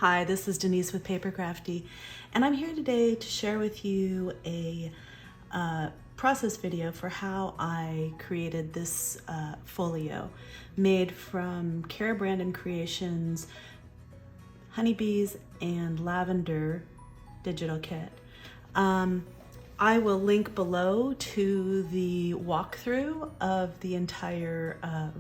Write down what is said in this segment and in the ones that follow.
Hi, this is Denise with Paper Crafty, and I'm here today to share with you a process video for how I created this folio made from Cara Brandon Creations honeybees and lavender digital kit. I will link below to the walkthrough of the entire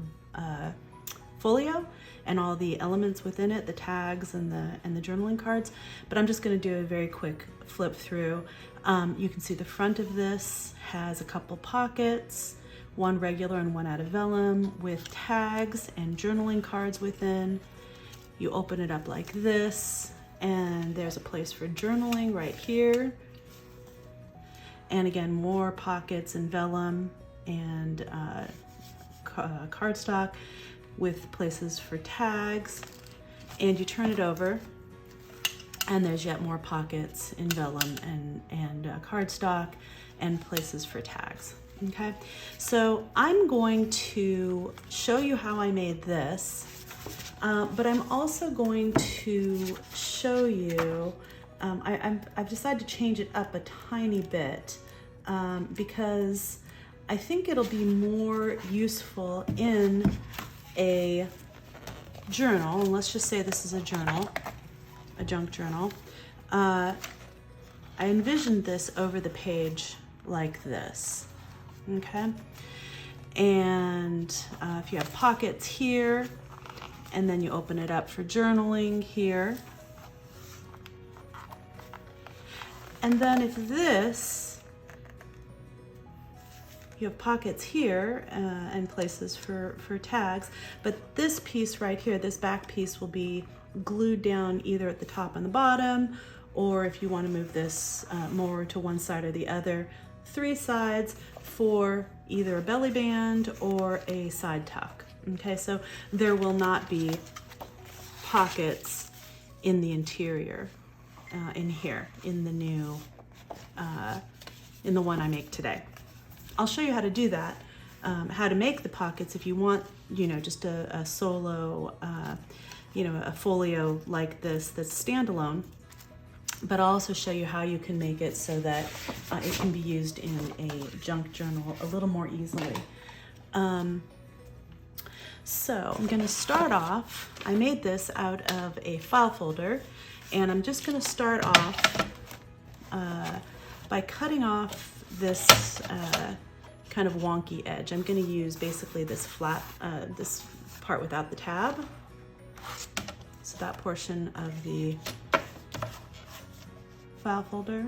folio and all the elements within it, the tags and the journaling cards, but I'm just going to do a very quick flip through. You can see the front of this has a couple pockets, one regular and one out of vellum with tags and journaling cards within. You open it up like this and there's a place for journaling right here. And again, more pockets and vellum and cardstock with places for tags. And you turn it over and there's yet more pockets in vellum and cardstock and places for tags. Okay, so I'm going to show you how I made this, but I'm also going to show you, I've decided to change it up a tiny bit because I think it'll be more useful in a journal, and let's just say this is a journal, a junk journal. I envisioned this over the page like this, okay? And if you have pockets here, and then you open it up for journaling here. And then if this, you have pockets here and places for tags, but this piece right here, this back piece will be glued down either at the top and the bottom, or if you want to move this more to one side or the other, 3 sides for either a belly band or a side tuck. Okay, so there will not be pockets in the interior in here, in the new, in the one I make today. I'll show you how to do that, how to make the pockets if you want, you know, just a solo, you know, a folio like this that's standalone, but I'll also show you how you can make it so that it can be used in a junk journal a little more easily. So I'm gonna start off, I made this out of a file folder, and I'm just gonna start off by cutting off this kind of wonky edge. I'm going to use basically this flat, this part without the tab. So that portion of the file folder.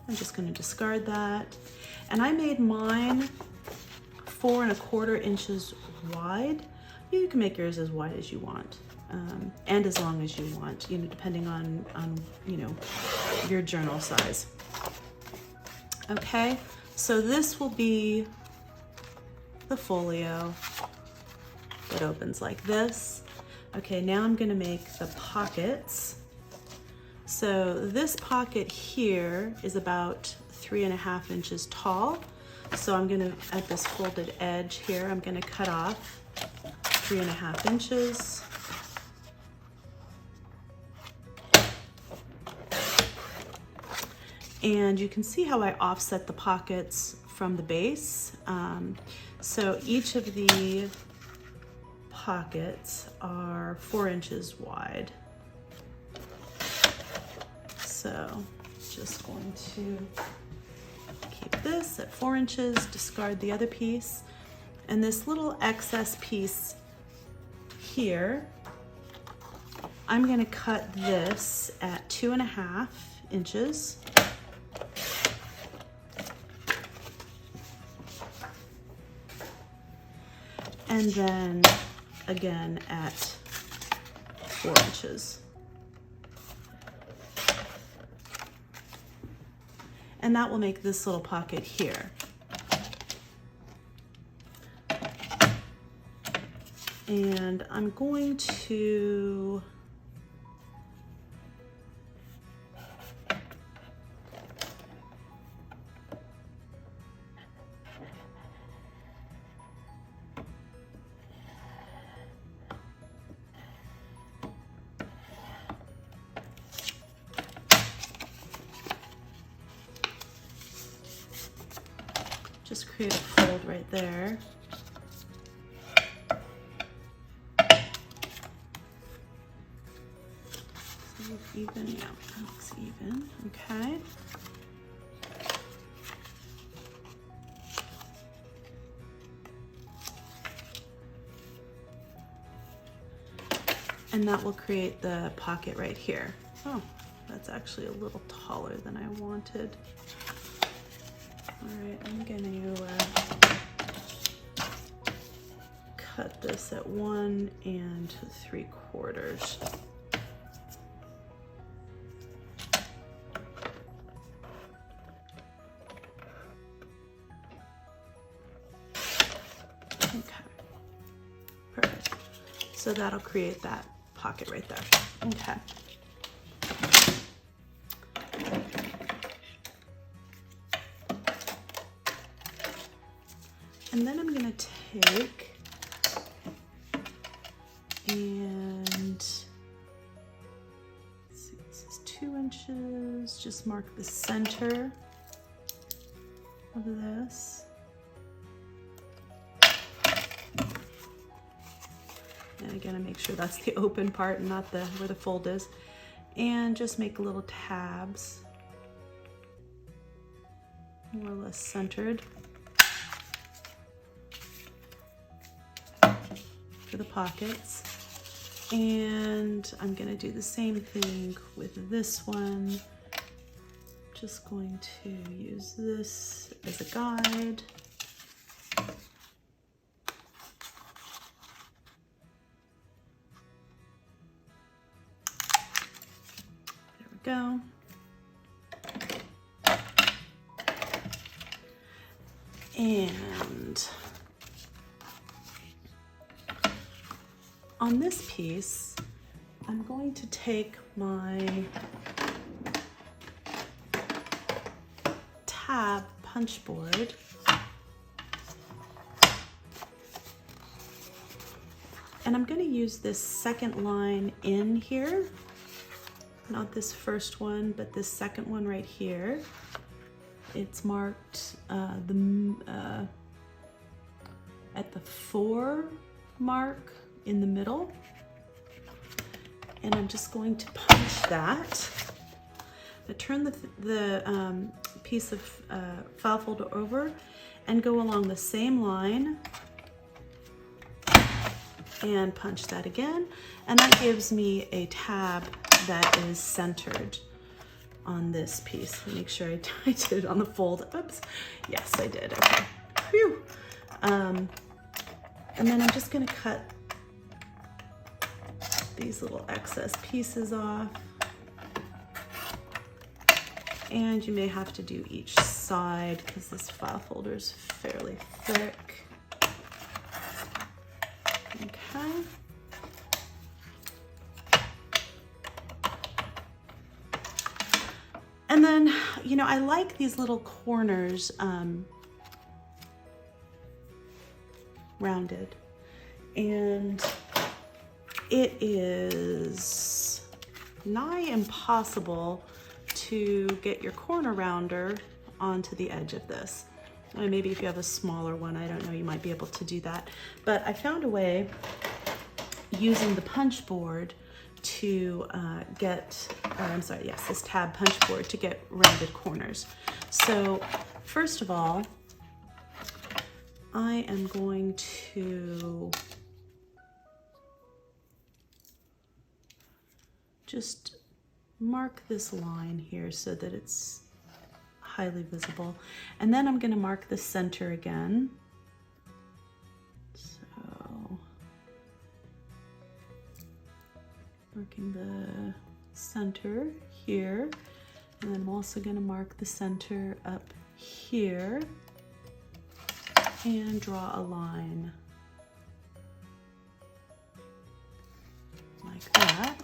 I'm just going to discard that. And I made mine 4 1/4 inches wide. You can make yours as wide as you want. And as long as you want, you know, depending on you know, your journal size. Okay, so this will be the folio that opens like this. Okay, now I'm gonna make the pockets. So this pocket here is about 3 1/2 inches tall. So I'm gonna, at this folded edge here, I'm gonna cut off 3 1/2 inches. And you can see how I offset the pockets from the base. So each of the pockets are 4 inches wide. So just going to keep this at 4 inches, discard the other piece. And this little excess piece here, I'm gonna cut this at 2 1/2 inches. And then again at 4 inches. And that will make this little pocket here. And I'm going to create a fold right there. Even, yeah, that looks even, okay. And that will create the pocket right here. Oh, that's actually a little taller than I wanted. All right, I'm gonna cut this at 1 3/4. So that'll create that pocket right there. Okay. And then I'm gonna take and, let's see, this is 2 inches. Just mark the center of this. And again, I make sure that's the open part and not where the fold is. And just make little tabs, more or less centered, for the pockets. And I'm gonna do the same thing with this one. Just going to use this as a guide. Go. And on this piece, I'm going to take my tab punch board and I'm going to use this second line in here. Not this first one, but this second one right here. It's marked at the 4 mark in the middle. And I'm just going to punch that. But turn the piece of file folder over and go along the same line and punch that again. And that gives me a tab that is centered on this piece. Make sure I did it on the fold. Oops. Yes, I did. Okay. Phew. And then I'm just going to cut these little excess pieces off. And you may have to do each side because this file folder is fairly thick. Okay. And then, you know, I like these little corners rounded. And it is nigh impossible to get your corner rounder onto the edge of this. Maybe if you have a smaller one, I don't know, you might be able to do that. But I found a way using the punch board to this tab punch board to get rounded corners. So first of all, I am going to just mark this line here so that it's highly visible. And then I'm going to mark the center again. So marking the center here. And then I'm also going to mark the center up here and draw a line like that.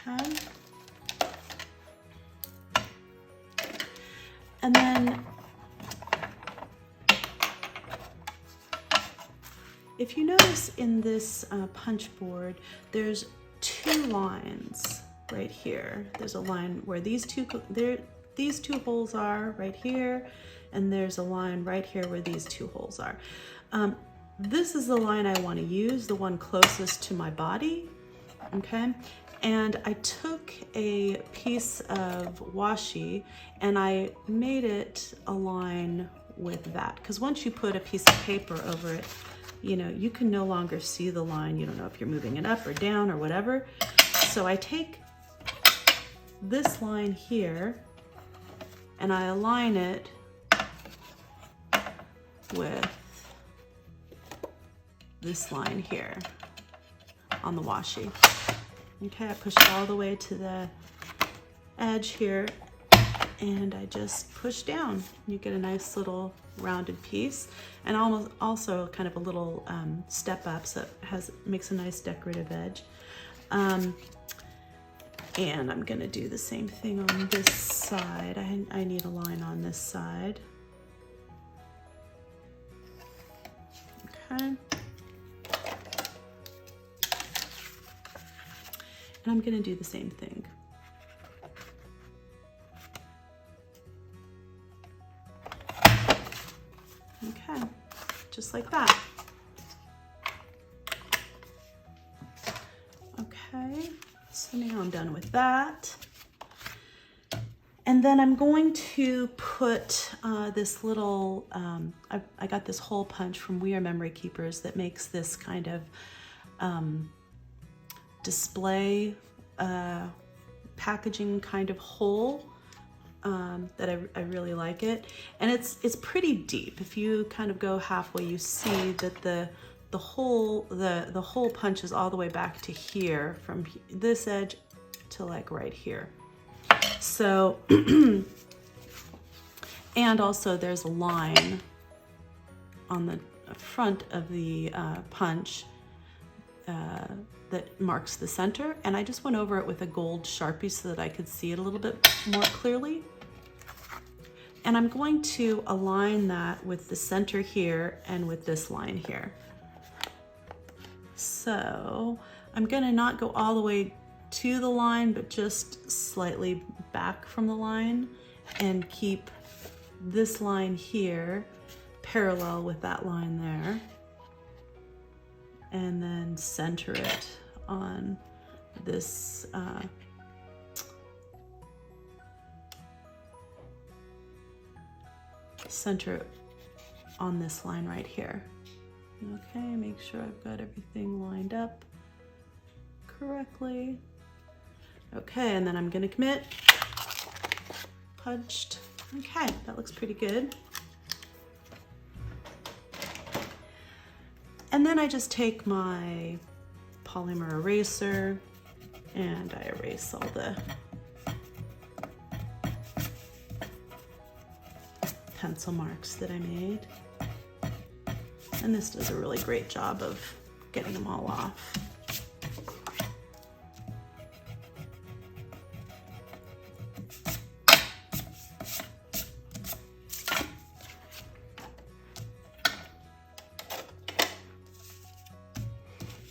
Okay. And then if you notice in this punch board, there's 2 lines right here. There's a line where these these two holes are right here, and there's a line right here where these two holes are. This is the line I want to use, the one closest to my body, okay? And I took a piece of washi and I made it align with that, because once you put a piece of paper over it, you know, you can no longer see the line. You don't know if you're moving it up or down or whatever. So I take this line here and I align it with this line here on the washi. Okay, I push it all the way to the edge here and I just push down. You get a nice little rounded piece, and almost also kind of a little step up, so it makes a nice decorative edge. And I'm gonna do the same thing on this side. I need a line on this side. Okay. And I'm gonna do the same thing. Okay, just like that. Okay, so now I'm done with that. And then I'm going to put this little, I got this hole punch from We Are Memory Keepers that makes this kind of display packaging kind of hole. That I really like it, and it's pretty deep. If you kind of go halfway, you see that the hole punches all the way back to here, from this edge to like right here. So, and also there's a line on the front of the punch that marks the center, and I just went over it with a gold Sharpie so that I could see it a little bit more clearly. And I'm going to align that with the center here and with this line here. So I'm gonna not go all the way to the line, but just slightly back from the line, and keep this line here parallel with that line there. And then center it on this center it on this line right here. Okay, make sure I've got everything lined up correctly. Okay, and then I'm gonna commit, punched. Okay, that looks pretty good. And then I just take my polymer eraser and I erase all the pencil marks that I made. And this does a really great job of getting them all off.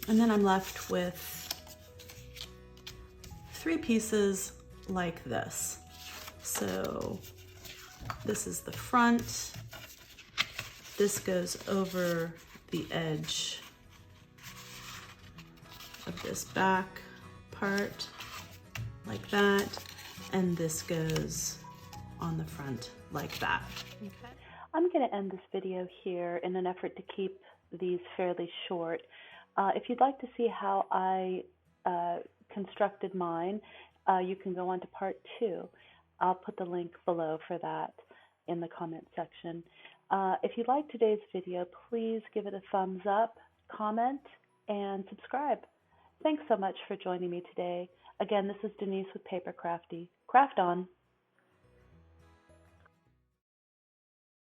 And then I'm left with 3 pieces like this. So this is the front. This goes over the edge of this back part like that. And this goes on the front like that. Okay. I'm going to end this video here in an effort to keep these fairly short. If you'd like to see how I constructed mine, you can go on to part 2. I'll put the link below for that in the comment section. If you liked today's video, please give it a thumbs up, comment, and subscribe. Thanks so much for joining me today. Again, this is Denise with Paper Crafty. Craft on!